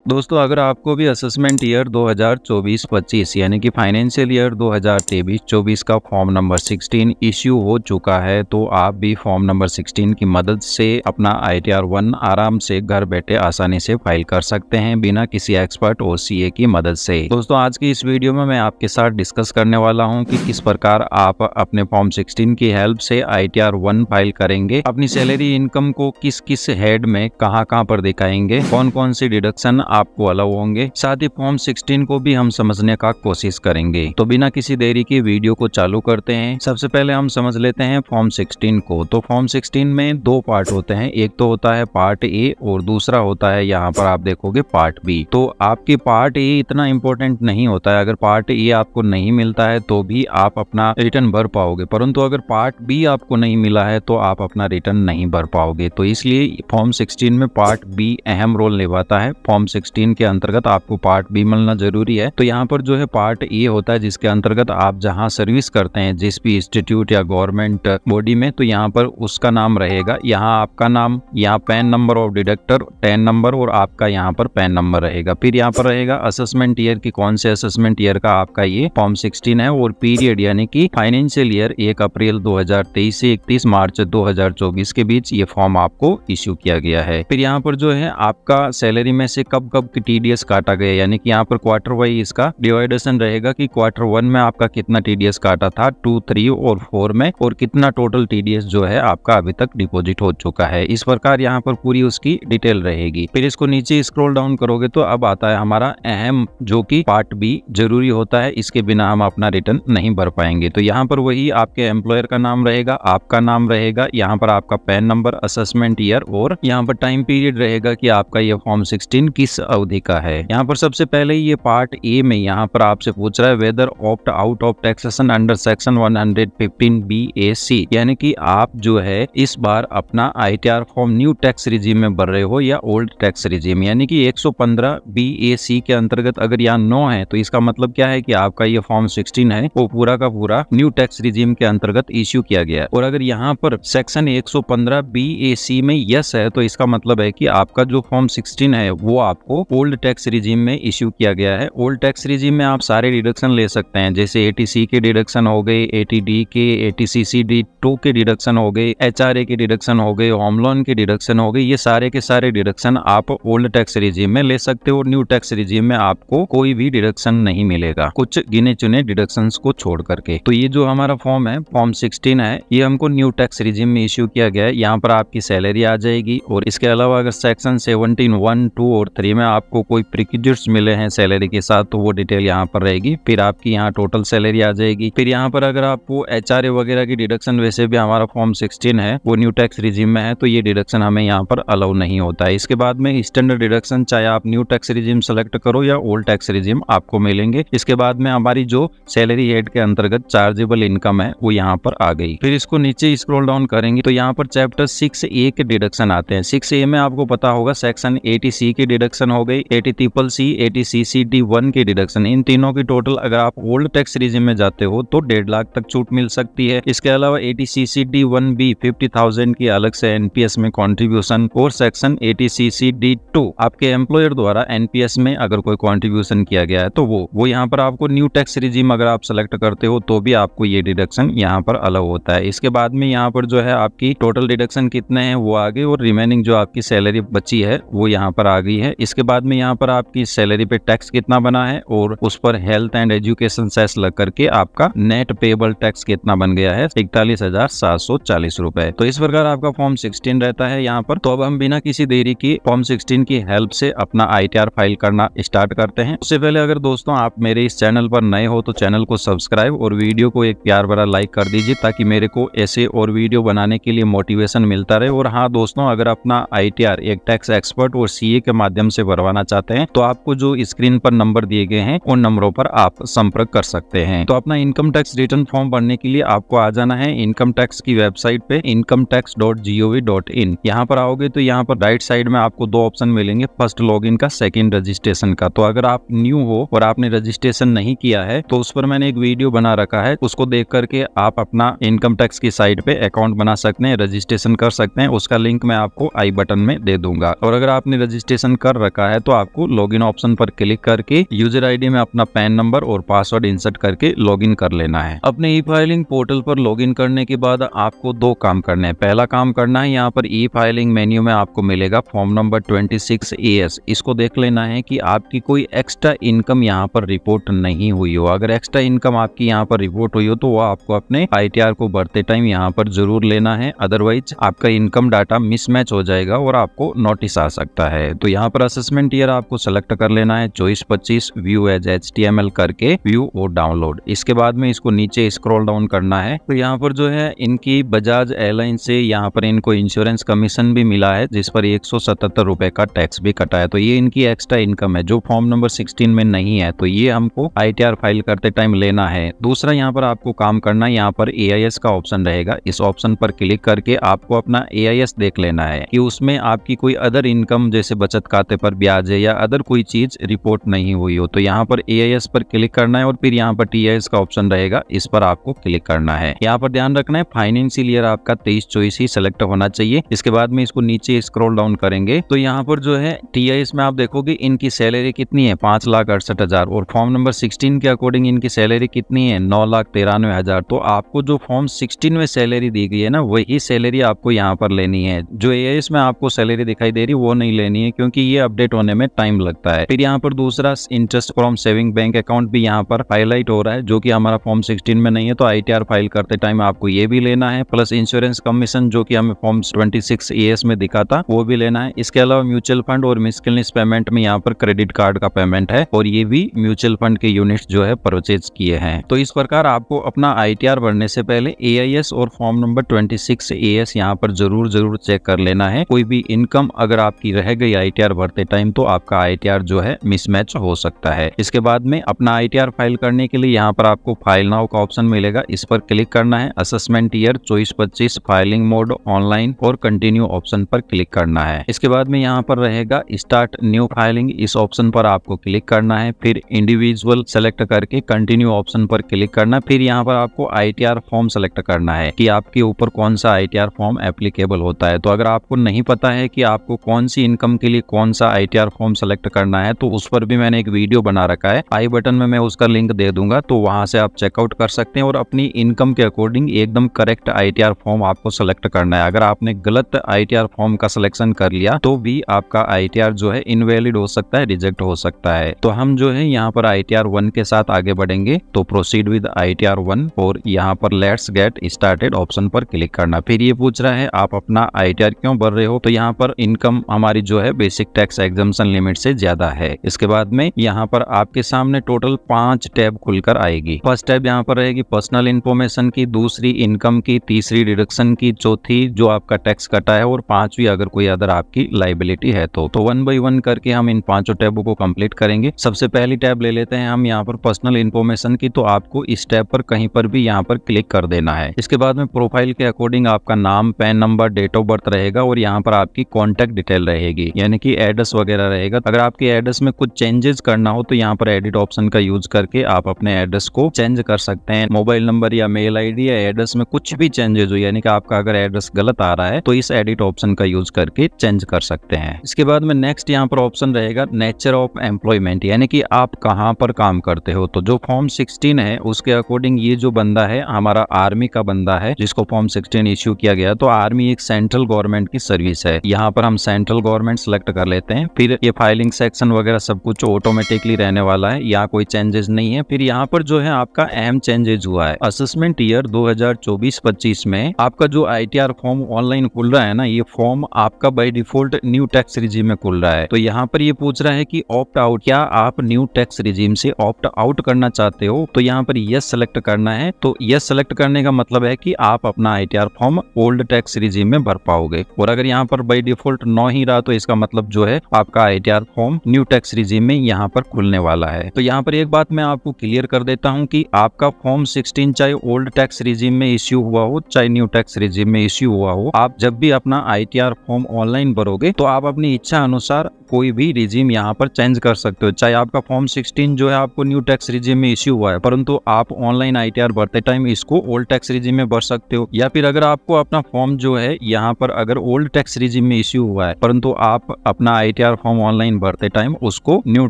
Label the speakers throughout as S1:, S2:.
S1: दोस्तों, अगर आपको भी असेसमेंट ईयर 2024-25 यानी कि फाइनेंशियल ईयर 2023-24 का फॉर्म नंबर 16 इश्यू हो चुका है, तो आप भी फॉर्म नंबर 16 की मदद से अपना ITR 1 आराम से घर बैठे आसानी से फाइल कर सकते हैं बिना किसी एक्सपर्ट और CA की मदद से। दोस्तों, आज की इस वीडियो में मैं आपके साथ डिस्कस करने वाला हूं कि किस प्रकार आप अपने फॉर्म 16 की हेल्प से ITR 1 फाइल करेंगे, अपनी सैलरी इनकम को किस किस हेड में कहां पर दिखाएंगे, कौन कौन सी डिडक्शन आपको अलाउ होंगे, साथ ही फॉर्म 16 को भी हम समझने का कोशिश करेंगे। तो बिना किसी देरी की वीडियो को चालू करते हैं। सबसे पहले हम समझ लेते हैं फॉर्म 16 को। तो फॉर्म 16 में दो पार्ट होते हैं, एक तो होता है पार्ट ए और दूसरा होता है यहाँ पर आप देखोगे पार्ट बी। तो आपकी पार्ट ए इतना इंपॉर्टेंट नहीं होता है, अगर पार्ट ए आपको नहीं मिलता है तो भी आप अपना रिटर्न भर पाओगे, परंतु अगर पार्ट बी आपको नहीं मिला है तो आप अपना रिटर्न नहीं भर पाओगे। तो इसलिए फॉर्म 16 में पार्ट बी अहम रोल निभाता है। फॉर्म 16 के अंतर्गत आपको पार्ट बी मिलना जरूरी है। तो यहाँ पर जो है पार्ट ए होता है, जिसके अंतर्गत आप जहाँ सर्विस करते हैं जिस भी इंस्टीट्यूट या गवर्नमेंट बॉडी में, तो यहाँ पर उसका नाम रहेगा, यहाँ आपका नाम, यहाँ pan number of deductor 10 number और आपका यहाँ पर पैन नंबर रहेगा। फिर यहाँ पर रहेगा असेसमेंट ईयर की, कौन से असेसमेंट ईयर का आपका ये फॉर्म 16 है, और पीरियड यानी कि फाइनेंशियल ईयर 1 अप्रैल 2023 से 31 मार्च 2024 के बीच ये फॉर्म आपको इश्यू किया गया है। फिर यहाँ पर जो है आपका सैलरी में से कब कब की TDS काटा गया, यानी कि यहाँ पर क्वार्टर वाइज इसका डिवाइडेशन रहेगा कि क्वार्टर 1 में आपका कितना TDS काटा था, 2, 3 और 4 में, और कितना टोटल TDS जो है आपका अभी तक डिपॉजिट हो चुका है। इस प्रकार यहाँ पर पूरी उसकी डिटेल रहेगी। फिर इसको नीचे स्क्रॉल डाउन करोगे तो अब आता है हमारा अहम, जो कि पार्ट बी जरूरी होता है, इसके बिना हम अपना रिटर्न नहीं भर पाएंगे। तो यहाँ पर वही आपके एम्प्लॉयर का नाम रहेगा, आपका नाम रहेगा, यहाँ पर आपका पैन नंबर, असेसमेंट ईयर और यहाँ पर टाइम पीरियड रहेगा कि आपका ये फॉर्म 16 किस अवधि का है। यहाँ पर सबसे पहले ये पार्ट ए में यहाँ पर आपसे पूछ रहा है whether opt out of taxation under section 115BAC, यानी कि आप जो है इस बार अपना ITR form new tax regime में भर रहे हो या ओल्ड टैक्स रिजीम, यानी कि 115BAC के अंतर्गत अगर यहाँ नो है तो इसका मतलब क्या है कि आपका ये फॉर्म 16 है वो पूरा का पूरा न्यू टैक्स रिजीम के अंतर्गत इश्यू किया गया है। और अगर यहाँ पर सेक्शन 115BAC में यस है तो इसका मतलब है कि आपका जो फॉर्म 16 है वो आपको ओल्ड टैक्स रिजीम में इश्यू किया गया है। ओल्ड टैक्स रिजीम में आप सारे डिडक्शन ले सकते हैं, जैसे ATC के डिडक्शन हो गए, ATD के, ATCCD2 के डिडक्शन हो गए, HRA के डिडक्शन हो गए, होम लोन के डिडक्शन हो गए, ये सारे के सारे डिडक्शन आप ओल्ड टैक्स रिजीम में ले सकते हो। न्यू टैक्स रिजीम में आपको कोई भी डिडक्शन नहीं मिलेगा, कुछ गिने चुने डिडक्शंस को छोड़ करके। तो ये जो हमारा फॉर्म है, फॉर्म 16 है, ये हमको न्यू टैक्स रिजीम में इश्यू किया गया है। यहाँ पर आपकी सैलरी आ जाएगी, और इसके अलावा अगर सेक्शन 17, 1, 2 और 3 में आपको कोई प्रिक्विजिट्स मिले हैं सैलरी के साथ तो वो डिटेल यहाँ पर रहेगी। फिर आपकी यहाँ टोटल सैलरी आ जाएगी। फिर यहाँ पर अगर आपको HRA वगैरह की डिडक्शन, वैसे भी हमारा फॉर्म 16 है वो न्यू टैक्स रिजीम में है, तो ये डिडक्शन हमें यहाँ पर अलाउ नहीं होता है। इसके बाद में स्टैंडर्ड डिडक्शन, चाहे आप न्यू टैक्स रिजीम सेलेक्ट करो या ओल्ड टैक्स रिजीम, आपको मिलेंगे। इसके बाद में हमारी जो सैलरी हेड के अंतर्गत चार्जेबल इनकम है वो यहाँ पर आ गई। फिर इसको नीचे स्क्रॉल डाउन करेंगे तो यहाँ पर चैप्टर 6A के डिडक्शन आते हैं। 6A में आपको पता होगा सेक्शन 80C की डिडक्शन हो गई, 80CCC, 80CCD1 की डिडक्शन, इन तीनों की टोटल अगर आप ओल्ड टैक्स रिजीम में जाते हो तो 1.5 लाख तक छूट मिल सकती है। इसके अलावा 80CCD1 भी 50,000 की अलग से NPS में कंट्रीब्यूशन, और सेक्शन 80CCD2 आपके एम्प्लॉयर द्वारा NPS में अगर कोई कंट्रीब्यूशन किया गया है तो वो यहाँ पर आपको न्यू टैक्स रिजीम अगर आप सेलेक्ट करते हो तो भी आपको ये डिडक्शन यहाँ पर अलाउ होता है। इसके बाद में यहाँ पर जो है आपकी टोटल डिडक्शन कितने हैं वो आ गए, और रिमेनिंग जो आपकी सैलरी बची है वो यहाँ पर आ गई है। इसके बाद में यहाँ पर आपकी सैलरी पे टैक्स कितना बना है और उस पर हेल्थ एंड एजुकेशन सेस लग करके आपका नेट पेबल टैक्स कितना बन गया है, 41,740 रुपए। तो इस प्रकार आपका फॉर्म 16 रहता है यहाँ पर। तो अब हम बिना किसी देरी की फॉर्म 16 की हेल्प से अपना ITR फाइल करना स्टार्ट करते हैं। उससे पहले अगर दोस्तों आप मेरे इस चैनल पर नए हो तो चैनल को सब्सक्राइब और वीडियो को एक प्यार भरा लाइक कर दीजिए, ताकि मेरे को ऐसे और वीडियो बनाने के लिए मोटिवेशन मिलता रहे। और हाँ दोस्तों, अगर अपना ITR एक टैक्स एक्सपर्ट और CA के माध्यम से भरवाना चाहते हैं तो आपको जो स्क्रीन पर नंबर दिए गए हैं उन नंबरों पर आप संपर्क कर सकते हैं। तो अपना इनकम टैक्स रिटर्न फॉर्म भरने के लिए आपको आ जाना है इनकम टैक्स की वेबसाइट पे incometax.gov.in। यहाँ पर आओगे तो यहाँ पर राइट साइड में आपको दो ऑप्शन मिलेंगे, फर्स्ट लॉगिन का, सेकंड रजिस्ट्रेशन का। तो अगर आप न्यू हो और आपने रजिस्ट्रेशन नहीं किया है तो उस पर मैंने एक वीडियो बना रखा है, उसको देख करके आप अपना इनकम टैक्स की साइट पे अकाउंट बना सकते हैं, रजिस्ट्रेशन कर सकते हैं। उसका लिंक मैं आपको आई बटन में दे दूंगा। और अगर आपने रजिस्ट्रेशन कर रखा है तो आपको लॉगिन ऑप्शन पर क्लिक करके यूजर आईडी में अपना पैन नंबर और पासवर्ड इंसर्ट करके लॉगिन कर लेना है। अपने ई फाइलिंग पोर्टल पर लॉगिन करने के बाद आपको दो काम करने हैं। पहला काम करना है, यहाँ पर ई फाइलिंग मेन्यू में आपको मिलेगा फॉर्म नंबर 26 AS। इसको देख लेना है कि आपकी कोई एक्स्ट्रा इनकम यहाँ पर रिपोर्ट नहीं हुई हो। अगर एक्स्ट्रा इनकम आपकी यहाँ पर रिपोर्ट हुई हो तो वो आपको अपने ITR को भरते टाइम यहाँ पर जरूर लेना है, अदरवाइज आपका इनकम डाटा मिसमैच हो जाएगा और आपको नोटिस आ सकता है। तो यहाँ पर असेसमेंट ईयर आपको सेलेक्ट कर लेना है 24-25, व्यू एज HTML करके व्यू और डाउनलोड। इसके बाद में इसको नीचे स्क्रॉल डाउन करना है तो यहाँ पर जो है इनकी बजाज एयरलाइन से यहाँ पर इनको इंश्योरेंस कमीशन भी मिला है जिस पर 177 रुपए का टैक्स भी कटा है। तो ये इनकी एक्स्ट्रा इनकम है जो फॉर्म नंबर 16 में नहीं है, तो ये हमको ITR फाइल करते टाइम लेना है। दूसरा यहाँ पर आपको काम करना है, यहाँ पर AIS का ऑप्शन रहेगा, इस ऑप्शन पर क्लिक करके आपको अपना AIS देख लेना है कि उसमें आपकी कोई अदर इनकम जैसे बचत खाते पर ब्याज है या अदर कोई चीज रिपोर्ट नहीं हुई हो। तो यहाँ पर AIS पर क्लिक करना है और फिर यहाँ पर TIS का ऑप्शन रहेगा, इस पर आपको क्लिक करना है। यहाँ पर ध्यान रखना है फाइनेंशियल ईयर आपका 23-24 ही सिलेक्ट होना चाहिए। इसके बाद में इसको नीचे स्क्रॉल डाउन करेंगे तो यहाँ पर जो है TIS में आप देखोगे इनकी सैलरी कितनी है 5,68,000 और फॉर्म नंबर 16 के अकॉर्डिंग इनकी सैलरी कितनी है 9,93,000। तो आपको जो फॉर्म 16 में सैलरी दी गई है ना वही सैलरी आपको यहाँ पर लेनी है। जो AIS में आपको सैलरी दिखाई दे रही वो नहीं लेनी है क्योंकि ये अपडेट होने में टाइम लगता है। फिर यहाँ पर दूसरा interest from saving bank account भी यहाँ पर हाईलाइट हो रहा है जो कि हमारा फॉर्म 16 में नहीं है, तो ITR फाइल करते टाइम आपको ये भी लेना है। प्लस इंश्योरेंस कमीशन जो कि हमें फॉर्म 26 AS में दिखा था वो भी लेना है। इसके अलावा म्यूचुअल फंड और मिसकेलनेस पेमेंट में यहाँ पर क्रेडिट कार्ड का पेमेंट है और ये भी म्यूचुअल फंड के यूनिट्स जो है परचेज किए हैं। तो इस प्रकार आपको अपना ITR भरने से पहले AIS और फॉर्म नंबर 26 AS यहाँ पर जरूर चेक कर लेना है। कोई भी इनकम अगर आपकी रह गई ITR भरते टाइम तो आपका ITR जो है मिसमैच हो सकता है। इसके बाद में अपना ITR फाइल करने के लिए यहाँ पर आपको फाइल नाउ का ऑप्शन मिलेगा, इस पर क्लिक करना है। Assessment year 24-25 filing mode online और कंटिन्यू ऑप्शन पर क्लिक करना है। इसके बाद में यहाँ पर रहेगा स्टार्ट न्यू फाइलिंग, इस ऑप्शन पर आपको क्लिक करना है। फिर इंडिविजुअल सेलेक्ट करके कंटिन्यू ऑप्शन पर क्लिक करना है। फिर यहाँ पर आपको ITR फॉर्म सेलेक्ट करना है कि आपके ऊपर कौन सा ITR फॉर्म एप्लीकेबल होता है। तो अगर आपको नहीं पता है कि आपको कौन सी इनकम के लिए कौन सा ITR फॉर्म सेलेक्ट करना है तो उस पर भी मैंने एक वीडियो बना रखा है, आई बटन में मैं उसका लिंक दे दूंगा, तो वहां से आप चेकआउट कर सकते हैं और अपनी इनकम के अकॉर्डिंग एकदम करेक्ट ITR फॉर्म आपको सेलेक्ट करना है। अगर आपने गलत ITR फॉर्म का सिलेक्शन कर लिया तो भी आपका ITR जो है इनवैलिड हो सकता है, रिजेक्ट हो सकता है। तो हम जो है यहाँ पर ITR 1 के साथ आगे बढ़ेंगे, तो प्रोसीड विद ITR 1 और यहाँ पर लेट्स गेट स्टार्टेड ऑप्शन पर क्लिक करना। फिर ये पूछ रहा है आप अपना ITR क्यों भर रहे हो, तो यहाँ पर इनकम हमारी जो है बेसिक टैक्स एग्जम्पशन लिमिट से ज्यादा है। इसके बाद में यहाँ पर आपके सामने टोटल 5 टैब खुलकर आएगी। फर्स्ट टैब यहाँ पर रहेगी पर्सनल इन्फॉर्मेशन की, दूसरी इनकम की, तीसरी डिडक्शन की, चौथी जो आपका टैक्स कटा है और पांचवी अगर कोई अदर आपकी लाइबिलिटी है तो 1 बाय 1 करके हम इन पांचों टैबों को कंप्लीट करेंगे। सबसे पहली टैब ले लेते हैं हम यहाँ पर पर्सनल इन्फॉर्मेशन की, तो आपको इस टैब पर कहीं पर भी यहाँ पर क्लिक कर देना है। इसके बाद में प्रोफाइल के अकॉर्डिंग आपका नाम, PAN number, date of birth रहेगा और यहाँ पर आपकी कॉन्टेक्ट डिटेल रहेगी, यानी कि एड्रेस वगैरह रहेगा। अगर आपके एड्रेस में कुछ चेंजेस करना हो तो यहाँ पर एडिट ऑप्शन का यूज करके आप अपने एड्रेस को चेंज कर सकते हैं। मोबाइल नंबर या मेल आईडी या एड्रेस में कुछ भी चेंजेस हो, यानी कि आपका अगर एड्रेस गलत आ रहा है तो इस एडिट ऑप्शन का यूज करके चेंज कर सकते हैं। इसके बाद में नेक्स्ट यहाँ पर ऑप्शन रहेगा नेचर ऑफ एम्प्लॉयमेंट, यानी कि आप कहाँ पर काम करते हो। तो जो फॉर्म 16 है उसके अकॉर्डिंग ये जो बंदा है हमारा आर्मी का बंदा है जिसको फॉर्म 16 इश्यू किया गया, तो आर्मी एक सेंट्रल गवर्नमेंट की सर्विस है। यहाँ पर हम सेंट्रल गवर्नमेंट सेलेक्ट कर लेते हैं। फिर ये फाइलिंग सेक्शन वगैरह सब कुछ ऑटोमेटिकली रहने वाला है, यहाँ कोई चेंजेस नहीं है। फिर यहाँ पर जो है आपका अहम चेंजेस हुआ है, असेसमेंट ईयर 2024-25 में आपका जो ITR फॉर्म ऑनलाइन खुल रहा है ना, ये फॉर्म आपका by default new tax regime में खुल रहा है। तो यहाँ पर ये पूछ रहा है कि ऑप्ट आउट, क्या आप न्यू टैक्स रिजीम से ऑप्ट आउट करना चाहते हो, तो यहाँ पर यस सेलेक्ट करना है। तो यस सेलेक्ट करने का मतलब है कि आप अपना ITR form old tax regime में भर पाओगे, और अगर यहाँ पर बाय डिफॉल्ट नो ही रहा तो इसका मतलब जो है आपका ITR form new tax regime में यहाँ पर खुलने वाला है। तो यहाँ पर एक बात मैं आपको क्लियर कर देता हूँ कि आपका फॉर्म 16 चाहे ओल्ड टैक्स रिजीम में इश्यू हुआ हो चाहे न्यू टैक्स रिजीम में इश्यू हुआ हो, आप जब भी अपना ITR फॉर्म ऑनलाइन भरोगे तो आप अपनी इच्छा अनुसार कोई भी रिजीम यहाँ पर चेंज कर सकते हो। चाहे आपका फॉर्म 16 जो है आपको न्यू टैक्स रिजीम में इश्यू हुआ है, परंतु आप ऑनलाइन ITR भरते टाइम इसको ओल्ड टैक्स रिजीम में भर सकते हो, या फिर अगर आपको अपना फॉर्म जो है यहाँ पर अगर ओल्ड टैक्स रिजीम में इश्यू हुआ है, परंतु आप अपना ITR फॉर्म ऑनलाइन भरते टाइम उसको न्यू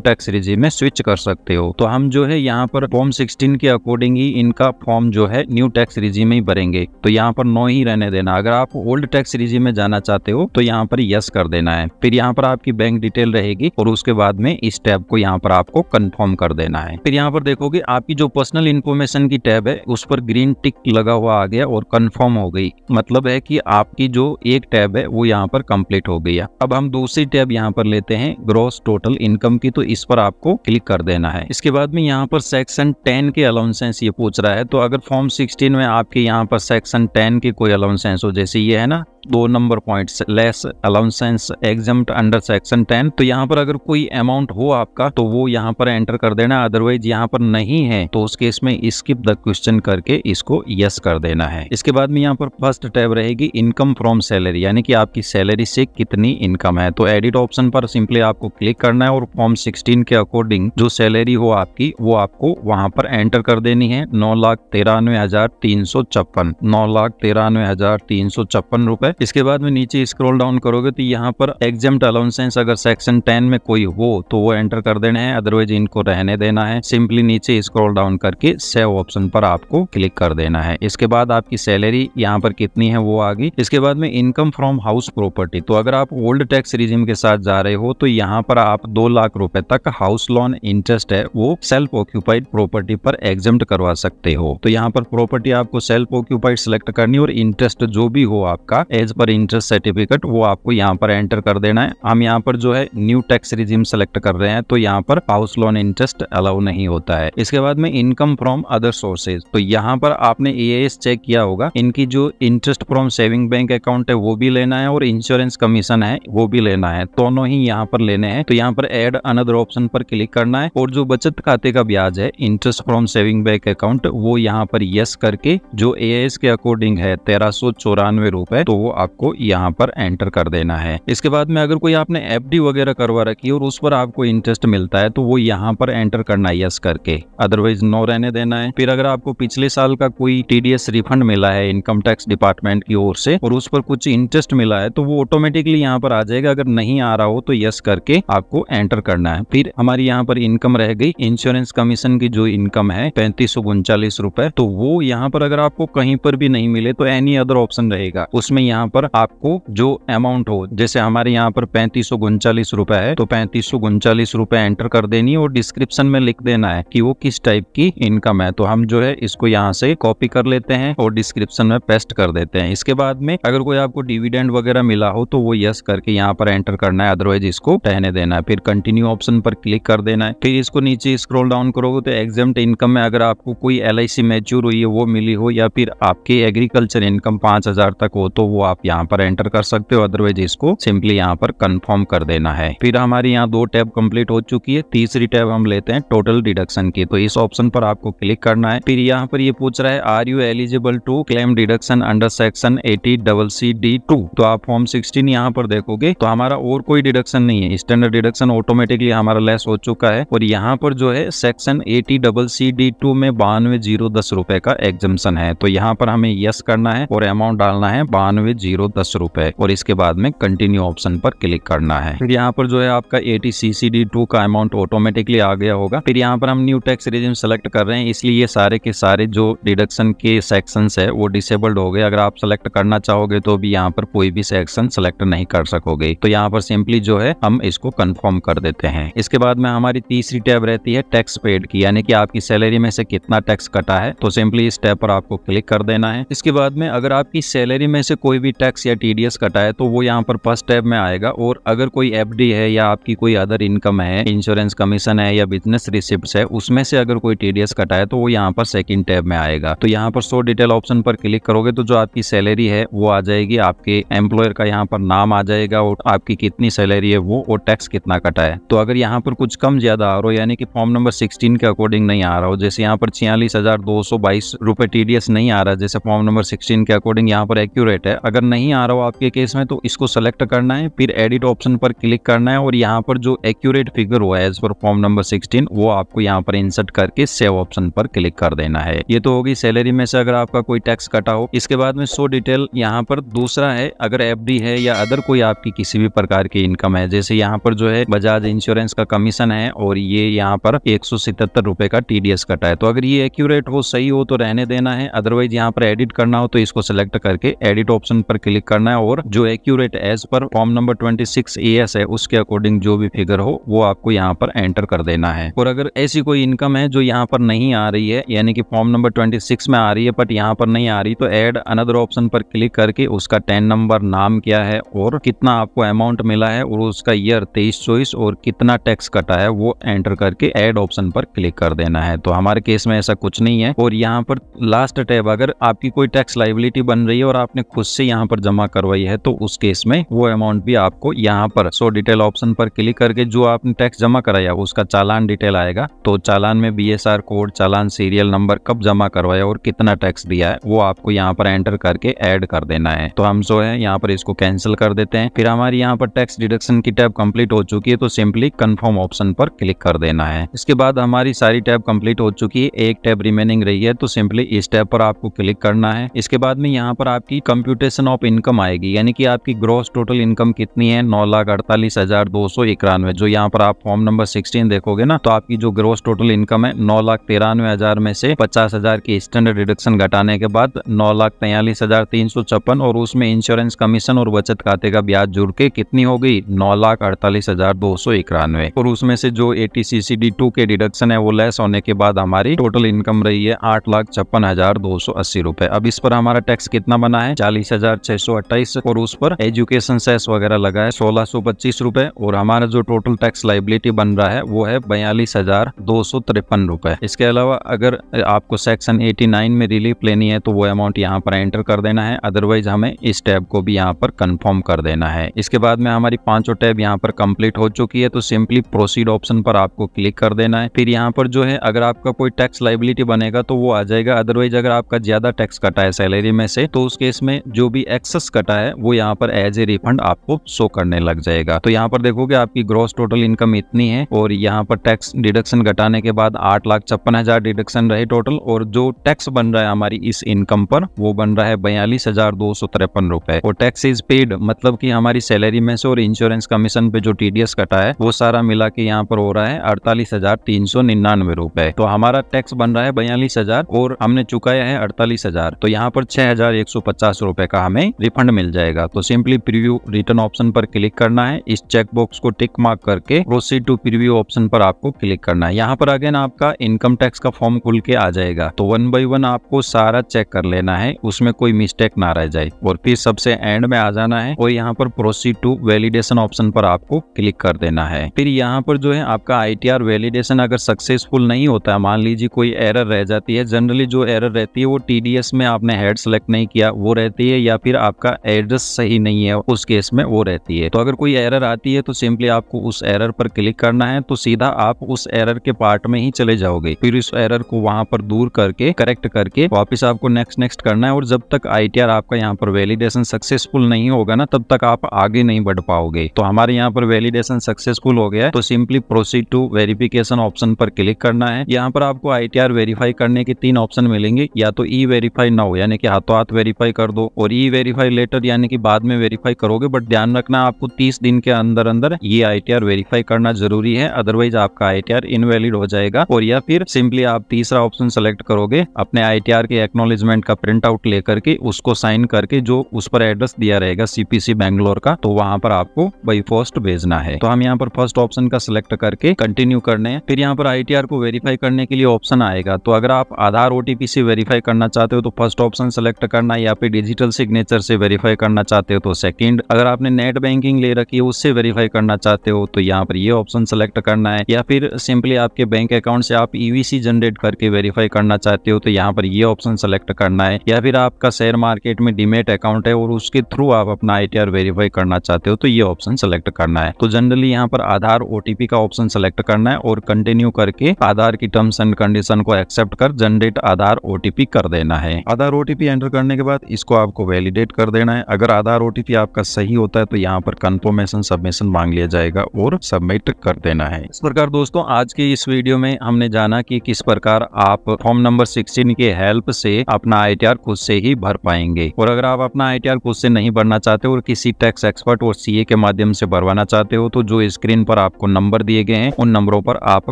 S1: टैक्स रिजीम में स्विच कर सकते हो। तो हम जो है यहाँ पर फॉर्म 16 के अकॉर्डिंग ही इनका फॉर्म जो है न्यू टैक्स रिजीम में ही भरेंगे। तो यहाँ पर नो ही रहने देना। अगर आप ओल्ड टैक्स रिजीम में जाना चाहते हो तो यहाँ पर यस कर देना है। फिर यहाँ पर आपकी बैंक डिटेल रहेगी और उसके बाद में इस टैब को यहाँ पर आपको कंफर्म कर देना है। फिर यहाँ पर देखोगे आपकी जो पर्सनल इन्फॉर्मेशन की टैब है उस पर ग्रीन टिक लगा हुआ आ गया और कंफर्म हो गई, मतलब है कि आपकी जो एक टैब है वो यहाँ पर कंप्लीट हो गई है। अब हम दूसरी टैब यहाँ पर लेते हैं ग्रॉस टोटल इनकम की, तो इस पर आपको क्लिक कर देना है। इसके बाद में यहाँ पर सेक्शन 10 के अलाउंसेंस ये पूछ रहा है। तो अगर फॉर्म 16 में आपके यहाँ पर सेक्शन 10 के कोई अलाउंसेंस हो, जैसे ये है ना 2 number points less allowances exempt under section 10, तो यहाँ पर अगर कोई अमाउंट हो आपका तो वो यहाँ पर एंटर कर देना। अदरवाइज यहाँ पर नहीं है तो उस केस में स्किप द क्वेश्चन करके इसको यस कर देना है। इसके बाद में यहाँ पर फर्स्ट टैब रहेगी इनकम फ्रॉम सैलरी, यानी कि आपकी सैलरी से कितनी इनकम है। तो एडिट ऑप्शन पर सिंपली आपको क्लिक करना है और फॉर्म 16 के अकॉर्डिंग जो सैलरी हो आपकी वो आपको वहां पर एंटर कर देनी है। 9,93,356 9,93,356 रुपए। इसके बाद में नीचे स्क्रॉल डाउन करोगे तो यहाँ पर एग्जम्प्ट अलाउंसेंस अगर सेक्शन 10 में कोई हो तो वो एंटर कर देना है, अदरवाइज इनको रहने देना है। सिंपली नीचे स्क्रॉल डाउन करके सेव ऑप्शन पर आपको क्लिक कर देना है। इसके बाद आपकी सैलरी यहाँ पर कितनी है वो आ गई। इसके बाद में इनकम फ्रॉम हाउस प्रॉपर्टी, तो अगर आप ओल्ड टैक्स रिजीम के साथ जा रहे हो तो यहाँ पर आप 2 लाख रुपए तक हाउस लोन इंटरेस्ट है वो सेल्फ ऑक्यूपाइड प्रॉपर्टी पर एग्जम्प्ट करवा सकते हो। तो यहाँ पर प्रॉपर्टी आपको सेल्फ ऑक्यूपाइड सिलेक्ट करनी और इंटरेस्ट जो भी हो आपका एज पर इंटरेस्ट सर्टिफिकेट वो आपको यहाँ पर एंटर कर देना है। हम यहाँ पर जो है न्यू टैक्स रिजीम सेलेक्ट कर रहे हैं तो यहाँ पर हाउस लोन इंटरेस्ट अलाउ नहीं होता है। इसके बाद में इनकम फ्रॉम अदर सोर्सेज, तो यहाँ पर आपने EAS चेक किया होगा, इनकी जो interest from saving bank account है वो भी लेना है और इंश्योरेंस कमीशन है वो भी लेना है, दोनों ही यहाँ पर लेने हैं। तो यहाँ पर एड अनदर ऑप्शन पर क्लिक करना है और जो बचत खाते का ब्याज है interest from saving bank account वो यहाँ पर यस करके जो EAS के अकॉर्डिंग है 1394 रुपए, तो वो आपको यहाँ पर एंटर कर देना है। इसके बाद में अगर कोई आपने FD वगैरह करवा रखी है और उस पर आपको इंटरेस्ट मिलता है तो वो यहाँ पर एंटर करना है यस करके, अदरवाइज नो रहने देना है। फिर अगर आपको पिछले साल का कोई TDS रिफंड मिला है इनकम टैक्स डिपार्टमेंट की ओर से और उस पर कुछ इंटरेस्ट मिला है तो वो ऑटोमेटिकली यहाँ पर आ जाएगा। अगर नहीं आ रहा हो तो यस करके आपको एंटर करना है। फिर हमारी यहाँ पर इनकम रह गई इंश्योरेंस कमीशन की जो इनकम है 3539 रुपए, तो वो यहाँ पर अगर आपको कहीं पर भी नहीं मिले तो एनी अदर ऑप्शन रहेगा, उसमें यहाँ पर आपको जो अमाउंट हो, जैसे हमारे यहाँ पर 3539 रुपए है तो 3539 रुपए एंटर कर देनी और डिस्क्रिप्शन में लिख देना है कि वो किस टाइप की इनकम है। तो हम जो है इसको यहाँ से कॉपी कर लेते हैं और डिस्क्रिप्शन में पेस्ट कर देते हैं। इसके बाद में अगर कोई आपको डिविडेंड वगैरह मिला हो तो वो यस करके यहाँ पर एंटर करना है, अदरवाइज इसको रहने देना है। फिर कंटिन्यू ऑप्शन पर क्लिक कर देना है। फिर इसको नीचे स्क्रॉल डाउन करोगे तो एग्जम्प्ट इनकम में अगर आपको कोई LIC मैच्योर हुई है वो मिली हो या फिर आपकी एग्रीकल्चर इनकम 5000 तक हो तो वो आप यहाँ पर एंटर कर सकते हो, अदरवाइज इसको सिंपली यहाँ पर कंफर्म कर देना है। फिर हमारी यहाँ 2 टैब कंप्लीट हो चुकी है। तीसरी टैब हम लेते हैं टोटल डिडक्शन की, तो इस ऑप्शन पर आपको क्लिक करना है। फिर यहाँ पर ये पूछ रहा है are you eligible to claim deduction under section 80CC-D2, तो आप फॉर्म 16 यहाँ पर देखोगे तो हमारा और कोई डिडक्शन नहीं है, स्टैंडर्ड डिडक्शन ऑटोमेटिकली हमारा लेस हो चुका है। और यहाँ पर जो है सेक्शन 80CC-D2 में 92,010 रुपए का एग्जम्पशन है, तो यहाँ पर हमें यस करना है और अमाउंट डालना है 92,010 रुपए और इसके बाद में कंटिन्यू ऑप्शन पर क्लिक करना है। फिर यहाँ पर जो है आपका 80CC-D2 का अमाउंट ऑटोमेटिकली आ गया होगा। फिर यहाँ पर हम न्यू टैक्स रिजीम सेलेक्ट कर रहे हैं, इसलिए ये सारे के सारे जो डिडक्शन के सेक्शंस है वो डिसेबल्ड हो गए। अगर आप सेलेक्ट करना चाहोगे तो भी यहाँ पर कोई भी सेक्शन सेलेक्ट नहीं कर सकोगे। तो यहाँ पर सिंपली जो है हम इसको कंफर्म कर देते हैं। इसके बाद में हमारी तीसरी टैब रहती है टैक्स पेड की, यानी कि आपकी सैलरी में से कितना टैक्स कटा है, तो सिंपली इस टैब पर आपको क्लिक कर देना है। इसके बाद में अगर आपकी सैलरी में से कोई भी टैक्स या TDS कटा है तो वो यहाँ पर फर्स्ट टैब में आएगा, और अगर कोई FD है या आपकी कोई अदर इनकम है, इंश्योरेंस कमीशन है या बिजनेस रिसिप्ट्स है, उसमें से अगर कोई TDS कटा है तो वो यहाँ पर सेकंड टैब में आएगा। तो यहाँ पर शो डिटेल ऑप्शन पर क्लिक करोगे तो जो आपकी सैलरी है वो आ जाएगी, आपके एम्प्लॉयर का यहाँ पर नाम आ जाएगा और आपकी कितनी सैलरी है वो और टैक्स कितना कटा है। तो अगर यहाँ पर कुछ कम ज्यादा आ रहा हो, यानी कि फॉर्म नंबर 16 के अकॉर्डिंग नहीं आ रहा हो, जैसे यहाँ पर 46,222 रुपए TDS नहीं आ रहा, जैसे फॉर्म नंबर 16 के अकॉर्डिंग यहाँ पर एक्यूरेट है, अगर नहीं आ रहा हो आपके केस में तो इसको सेलेक्ट करना है, फिर एडिट ऑप्शन पर क्लिक करना है और यहाँ पर जो एक्यूरेट फिगर हुआ है एज पर फॉर्म नंबर 16 वो आपको यहाँ पर इंसर्ट करके सेव ऑप्शन पर क्लिक कर देना है। ये तो होगी सैलरी में से अगर आपका कोई टैक्स कटा हो। इसके बाद में शो डिटेल यहाँ पर दूसरा है, अगर एफडी है या अदर कोई आपकी किसी भी प्रकार की इनकम है, जैसे यहाँ पर जो है बजाज इंश्योरेंस का कमीशन है और ये यहाँ पर 177 रुपए का टीडीएस कटा है, तो अगर ये एक्यूरेट हो, सही हो तो रहने देना है, अदरवाइज यहाँ पर एडिट करना हो तो इसको सिलेक्ट करके एडिट ऑप्शन पर क्लिक करना है और जो एक्यूरेट एज पर फॉर्म नंबर 26 एएस है उसके अकॉर्डिंग जो भी फिगर हो वो आपको यहाँ पर एंटर कर देना है। और अगर ऐसी कोई इनकम है जो यहाँ पर नहीं आ रही है, यानी कि फॉर्म नंबर 26 में आ रही है बट यहाँ पर नहीं आ रही, तो ऐड अनदर ऑप्शन पर क्लिक करके उसका 10 नंबर, नाम क्या है और कितना आपको अमाउंट मिला है और उसका ईयर 23-24 और कितना टैक्स कटा है वो एंटर करके ऐड ऑप्शन पर क्लिक कर देना है। तो हमारे केस में ऐसा कुछ नहीं है। और यहाँ पर लास्ट टैब, अगर आपकी कोई टैक्स लायबिलिटी बन रही है और आपने खुद से यहाँ पर जमा करवाई है तो उस केस में वो अमाउंट भी आपको यहाँ पर शो डिटेल ऑप्शन पर क्लिक करके जो आपने टैक्स जमा कराया उसका चालान डिटेल आएगा, तो चालान में बीएसआर कोड, चालान सीरियल नंबर, कब जमा करवाया और कितना टैक्स दिया है वो आपको यहाँ पर एंटर करके ऐड कर देना है। तो हम जो है यहाँ पर इसको कैंसिल कर देते हैं। फिर हमारी यहाँ पर टैक्स डिडक्शन की टैब कंप्लीट हो चुकी है, तो सिंपली कंफर्म ऑप्शन पर क्लिक कर देना है। इसके बाद हमारी सारी टैब कंप्लीट हो चुकी है, एक टैब रिमेनिंग रही है, तो सिंपली इस टैब पर आपको क्लिक करना है। इसके बाद में यहाँ पर आपकी कंप्यूटेशन ऑफ इनकम आएगी, यानी कि आपकी ग्रॉस टोटल इनकम कितनी है, 9,48,291। जो यहाँ पर आप फॉर्म नंबर 16 देखोगे ना, तो आपकी जो ग्रॉस टोटल इनकम है 9,93,000 में से 50,000 की स्टैंडर्ड डिडक्शन घटाने के बाद 9,43,356 और उसमें इंश्योरेंस कमीशन और बचत खाते का ब्याज जुड़ के कितनी हो गई, 9,48,291। और उसमें से जो ATCCD2 के डिडक्शन है वो लेस होने के बाद हमारी टोटल इनकम रही है 8,56,280 रुपए। अब इस पर हमारा टैक्स कितना बना है, 40,628 और उस पर एजुकेशन सेस वगैरह लगा है 1,625 रुपए और हमारा जो टोटल टैक्स लायबिलिटी बन रहा है वो है 42,253 रुपए। इसके अलावा अगर आपको सेक्शन 89 में रिलीफ लेनी है तो वो अमाउंट यहाँ पर एंटर कर देना है, अदरवाइज हमें इस टैब को भी यहाँ पर कंफर्म कर देना है। इसके बाद में हमारी पांचों टैब यहाँ पर कंप्लीट हो चुकी है, तो सिंपली प्रोसीड ऑप्शन पर आपको क्लिक कर देना है। फिर यहाँ पर जो है अगर आपका कोई टैक्स लायबिलिटी बनेगा तो वो आ जाएगा, अदरवाइज अगर आपका ज्यादा टैक्स कटा है सैलरी में से तो उस केस में जो भी एक्सेस कटा है वो यहाँ पर एज ए रिफंड आपको शो करने लग जाएगा। तो यहाँ पर देखोगे आपकी ग्रॉस टोटल इनकम इतनी है और यहाँ पर टैक्स डिडक्शन घटाने के बाद 8,56,000 डिडक्शन रहे टोटल, और जो टैक्स बन रहा है हमारी इस इनकम पर वो बन रहा है 42,253 रुपए। और टैक्स इज पेड मतलब कि हमारी सैलरी में से और इंश्योरेंस कमीशन पे जो टीडीएस कटा है वो सारा मिला के यहाँ पर हो रहा है 48,399 रुपए। तो हमारा टैक्स बन रहा है 42,000 और हमने चुकाया है 48,000, तो यहाँ पर 6,150 रुपए का हमें रिफंड मिल जाएगा। तो सिंपली प्रीव्यू रिटर्न ऑप्शन पर क्लिक करना है, इस चेक बॉक्स को टिक मार्क करके प्रोसीड टू प्रीव्यू ऑप्शन पर आपको क्लिक करना है। यहाँ पर अगेन आपका इनकम टैक्स का फॉर्म खुल के आ जाएगा, तो 1 बाय 1 आपको सारा चेक कर लेना है, उसमें कोई मिस्टेक ना रह जाए और फिर सबसे एंड में आ जाना है और यहाँ पर प्रोसीड टू वैलिडेशन ऑप्शन पर आपको क्लिक कर देना है। फिर यहाँ पर जो है आपका ITR वैलिडेशन अगर सक्सेसफुल नहीं होता है, मान लीजिए कोई एरर रह जाती है, जनरली जो एरर रहती है वो TDS में आपने हेड सेलेक्ट नहीं किया वो रहती है, या फिर आपका एड्रेस सही नहीं है उस केस में वो रहती है। तो अगर कोई एरर आती है तो सिंपली आपको उस एरर पर क्लिक करना है, तो सीधा आप उस एरर के पार्ट में ही चले जाओगे। फिर इस एरर को वहां पर दूर करके करेक्ट करके वापस आपको नेक्स्ट करना है, और जब तक ITR आपका यहाँ पर वैलिडेशन सक्सेसफुल नहीं होगा ना तब तक आप आगे नहीं बढ़ पाओगे। तो हमारे यहाँ पर वैलिडेशन सक्सेसफुल हो गया है, तो simply proceed to verification option पर क्लिक करना है। यहाँ पर आपको ITR वेरीफाई करने के 3 ऑप्शन मिलेंगे, या तो ई वेरीफाई नाउ यानी कि हाथों हाथ वेरीफाई कर दो, और ई वेरीफाई लेटर यानी कि बाद में वेरीफाई करोगे, बट ध्यान रखना आपको 30 दिन के अंदर अंदर ये ITR वेरीफाई करना जरूरी है, अदरवाइज आपका ITR इनवैलिड हो जाएगा। और या फिर सिंपली आप तीसरा ऑप्शन सेलेक्ट करोगे, अपने ITR के एक्नॉलेजमेंट का प्रिंट आउट लेकर के उसको साइन करके जो उस पर एड्रेस दिया रहेगा CPC बैंगलोर का, तो वहां पर आपको बाई पोस्ट भेजना है। तो हम यहाँ पर फर्स्ट ऑप्शन का सिलेक्ट करके कंटिन्यू करने हैं। फिर यहाँ पर ITR को वेरीफाई करने के लिए ऑप्शन आएगा, तो अगर आप आधार OTP से वेरीफाई करना चाहते हो तो फर्स्ट ऑप्शन सेलेक्ट करना है, या फिर डिजिटल सिग्नेचर से वेरीफाई करना चाहते हो तो सेकंड, अगर आपने नेट बैंकिंग ले रखी है उससे वेरीफाई करना चाहते हो तो यहाँ पर ये ऑप्शन सेलेक्ट करना है, या फिर सिंपली आपके बैंक अकाउंट से आप EVC जनरेट करके वेरीफाई करना चाहते हो तो यहाँ पर ये ऑप्शन सेलेक्ट करना है, या फिर आपका शेयर मार्केट में डीमेट अकाउंट है और उसके थ्रू आप अपना ITR वेरीफाई करना चाहते हो तो ये ऑप्शन सेलेक्ट करना है। तो जनरली यहाँ पर आधार OTP का ऑप्शन सेलेक्ट करना है और कंटिन्यू करके आधार की टर्म्स एंड कंडीशन को एक्सेप्ट कर जनरेट आधार OTP कर देना है। आधार OTP एंटर करने के बाद इसको आपको वैलिडेट कर देना है। अगर आधार OTP आपका सही होता है तो यहाँ पर कंफर्मेशन सबमिशन मांग लिया जाएगा और सबमिट कर देना है। इस प्रकार दोस्तों आज के इस वीडियो में हमने जाना कि किस प्रकार आप फॉर्म नंबर 16 के हेल्प से अपना ITR खुद से ही भर पाएंगे। और अगर आप अपना ITR खुद से नहीं भरना चाहते और किसी टैक्स एक्सपर्ट और CA के माध्यम से भरवाना चाहते हो तो जो स्क्रीन पर आपको नंबर दिए गए हैं उन नंबरों पर आप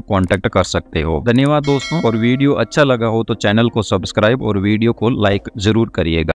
S1: कांटेक्ट कर सकते हो। धन्यवाद दोस्तों, और वीडियो अच्छा लगा हो तो चैनल को सब्सक्राइब और वीडियो को लाइक जरूर करिएगा।